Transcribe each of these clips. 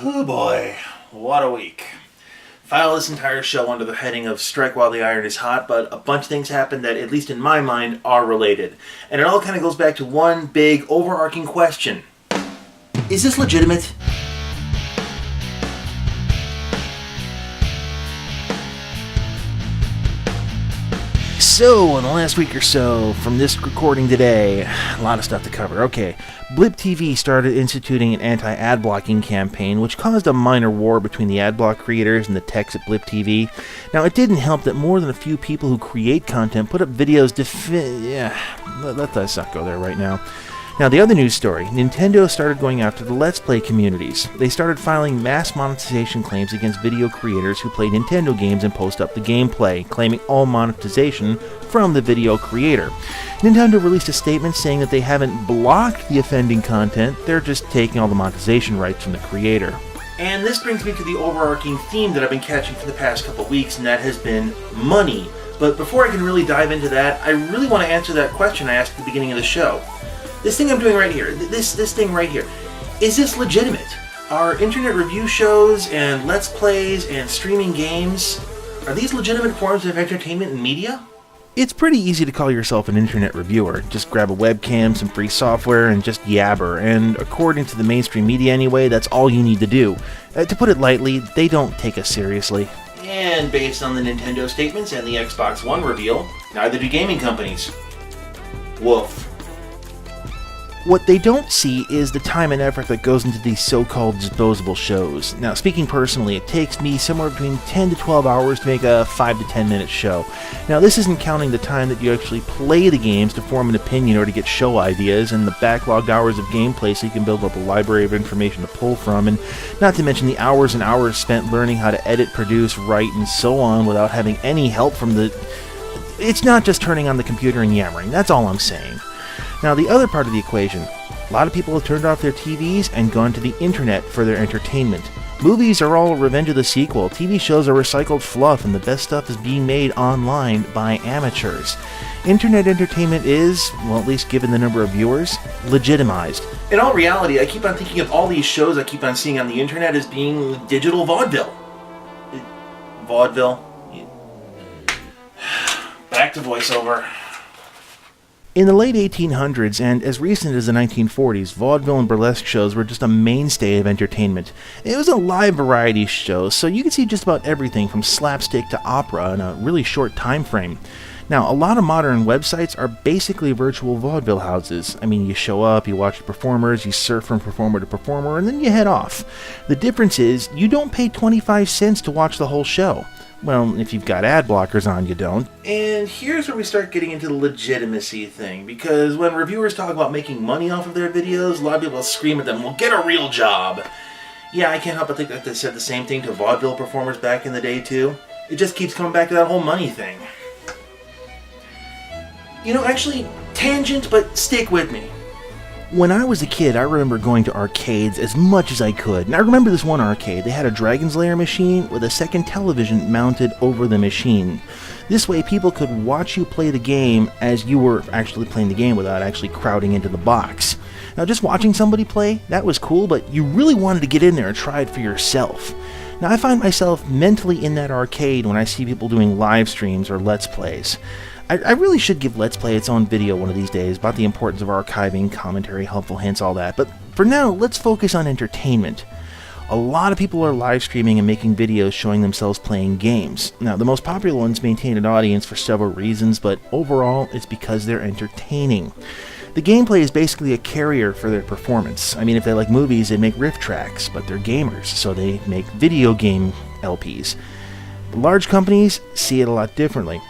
Oh boy, what a week. File this entire show under the heading of Strike While the Iron is Hot, but a bunch of things happened that, at least in my mind, are related. And it all kind of goes back to one big, overarching question. Is this legitimate? So, in the last week or so, from this recording today, a lot of stuff to cover. Okay, Blip TV started instituting an anti-ad blocking campaign, which caused a minor war between the ad block creators and the techs at Blip TV. Now, it didn't help that more than a few people who create content put up videos let that go there right now. Now, the other news story, Nintendo started going after the Let's Play communities. They started filing mass monetization claims against video creators who play Nintendo games and post up the gameplay, claiming all monetization from the video creator. Nintendo released a statement saying that they haven't blocked the offending content, they're just taking all the monetization rights from the creator. And this brings me to the overarching theme that I've been catching for the past couple weeks, and that has been money. But before I can really dive into that, I really want to answer that question I asked at the beginning of the show. This thing I'm doing right here, this thing right here, is this legitimate? Are internet review shows and let's plays and streaming games, are these legitimate forms of entertainment and media? It's pretty easy to call yourself an internet reviewer. Just grab a webcam, some free software, and just yabber. And according to the mainstream media anyway, that's all you need to do. To put it lightly, they don't take us seriously. And based on the Nintendo statements and the Xbox One reveal, neither do gaming companies. Woof. What they don't see is the time and effort that goes into these so-called disposable shows. Now, speaking personally, it takes me somewhere between 10 to 12 hours to make a 5 to 10 minute show. Now, this isn't counting the time that you actually play the games to form an opinion or to get show ideas, and the backlogged hours of gameplay so you can build up a library of information to pull from, and not to mention the hours and hours spent learning how to edit, produce, write, and so on without having any help from the... It's not just turning on the computer and yammering, that's all I'm saying. Now, the other part of the equation, a lot of people have turned off their TVs and gone to the internet for their entertainment. Movies are all Revenge of the Sequel, TV shows are recycled fluff, and the best stuff is being made online by amateurs. Internet entertainment is, well, at least given the number of viewers, legitimized. In all reality, I keep on thinking of all these shows I keep on seeing on the internet as being digital vaudeville. Vaudeville? Back to voiceover. In the late 1800s and as recent as the 1940s, vaudeville and burlesque shows were just a mainstay of entertainment. It was a live variety show, so you could see just about everything from slapstick to opera in a really short time frame. Now, a lot of modern websites are basically virtual vaudeville houses. I mean, you show up, you watch the performers, you surf from performer to performer, and then you head off. The difference is, you don't pay 25 cents to watch the whole show. Well, if you've got ad blockers on, you don't. And here's where we start getting into the legitimacy thing, because when reviewers talk about making money off of their videos, a lot of people scream at them, well, get a real job. Yeah, I can't help but think that they said the same thing to vaudeville performers back in the day, too. It just keeps coming back to that whole money thing. You know, actually, tangent, but stick with me. When I was a kid, I remember going to arcades as much as I could. And I remember this one arcade. They had a Dragon's Lair machine with a second television mounted over the machine. This way, people could watch you play the game as you were actually playing the game without actually crowding into the box. Now, just watching somebody play, that was cool, but you really wanted to get in there and try it for yourself. Now, I find myself mentally in that arcade when I see people doing live streams or Let's Plays. I really should give Let's Play its own video one of these days about the importance of archiving, commentary, helpful hints, all that. But for now, let's focus on entertainment. A lot of people are live streaming and making videos showing themselves playing games. Now, the most popular ones maintain an audience for several reasons, but overall, it's because they're entertaining. The gameplay is basically a carrier for their performance. I mean, if they like movies, they make riff tracks, but they're gamers, so they make video game LPs. The large companies see it a lot differently.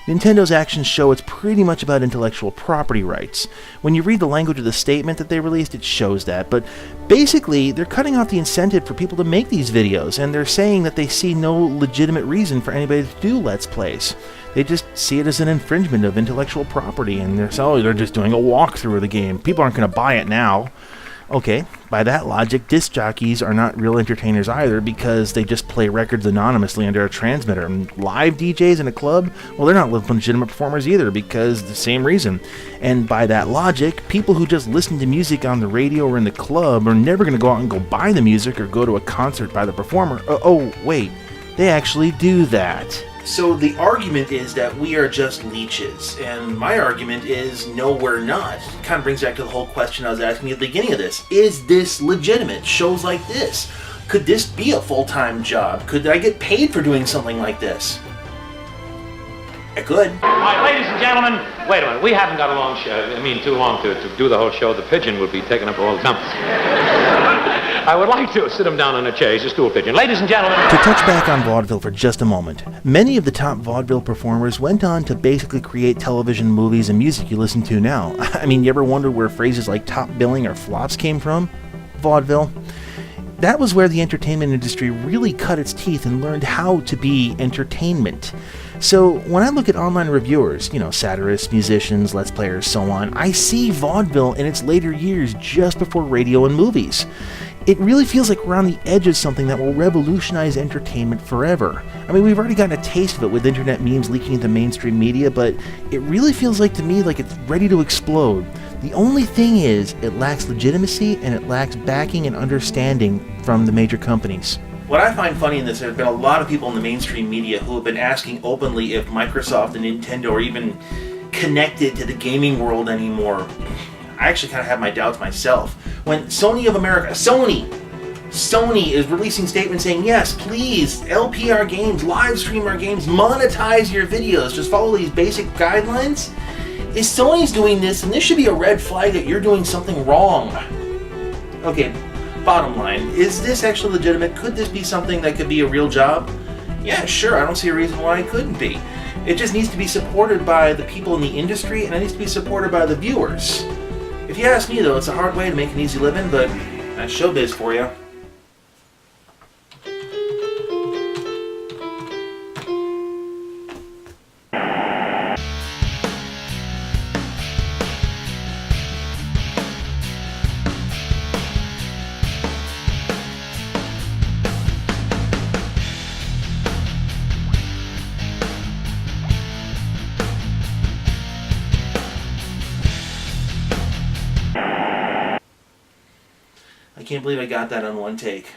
Nintendo's actions show it's pretty much about intellectual property rights. When you read the language of the statement that they released, it shows that, but basically, they're cutting off the incentive for people to make these videos, and they're saying that they see no legitimate reason for anybody to do Let's Plays. They just see it as an infringement of intellectual property, and they're just doing a walkthrough of the game. People aren't going to buy it now. Okay, by that logic, disc jockeys are not real entertainers either because they just play records anonymously under a transmitter. And live DJs in a club, well, they're not legitimate performers either because the same reason. And by that logic, people who just listen to music on the radio or in the club are never going to go out and go buy the music or go to a concert by the performer. Oh, wait, they actually do that. So the argument is that we are just leeches, and my argument is no, we're not. It kind of brings back to the whole question I was asking at the beginning of this. Is this legitimate? Shows like this? Could this be a full-time job? Could I get paid for doing something like this? I could. All right, ladies and gentlemen, wait a minute. We haven't got a long show. Too long to do the whole show. The pigeon would be taking up all the time. I would like to sit him down on a chair. He's a stool pigeon. Ladies and gentlemen. To touch back on vaudeville for just a moment, many of the top vaudeville performers went on to basically create television, movies, and music you listen to now. I mean, you ever wonder where phrases like top billing or flops came from? Vaudeville. That was where the entertainment industry really cut its teeth and learned how to be entertainment. So when I look at online reviewers, satirists, musicians, let's players, so on, I see vaudeville in its later years just before radio and movies. It really feels like we're on the edge of something that will revolutionize entertainment forever. I mean, we've already gotten a taste of it with internet memes leaking into mainstream media, but it really feels like to me like it's ready to explode. The only thing is, it lacks legitimacy and it lacks backing and understanding from the major companies. What I find funny in this, there have been a lot of people in the mainstream media who have been asking openly if Microsoft and Nintendo are even connected to the gaming world anymore. I actually kind of have my doubts myself. When Sony of America, Sony is releasing statements saying, yes, please, LP our games, live stream our games, monetize your videos, just follow these basic guidelines. If Sony's doing this, and this should be a red flag that you're doing something wrong. Okay, bottom line, is this actually legitimate? Could this be something that could be a real job? Yeah, sure, I don't see a reason why it couldn't be. It just needs to be supported by the people in the industry, and it needs to be supported by the viewers. If you ask me, though, it's a hard way to make an easy living, but that's showbiz for you. I can't believe I got that on one take.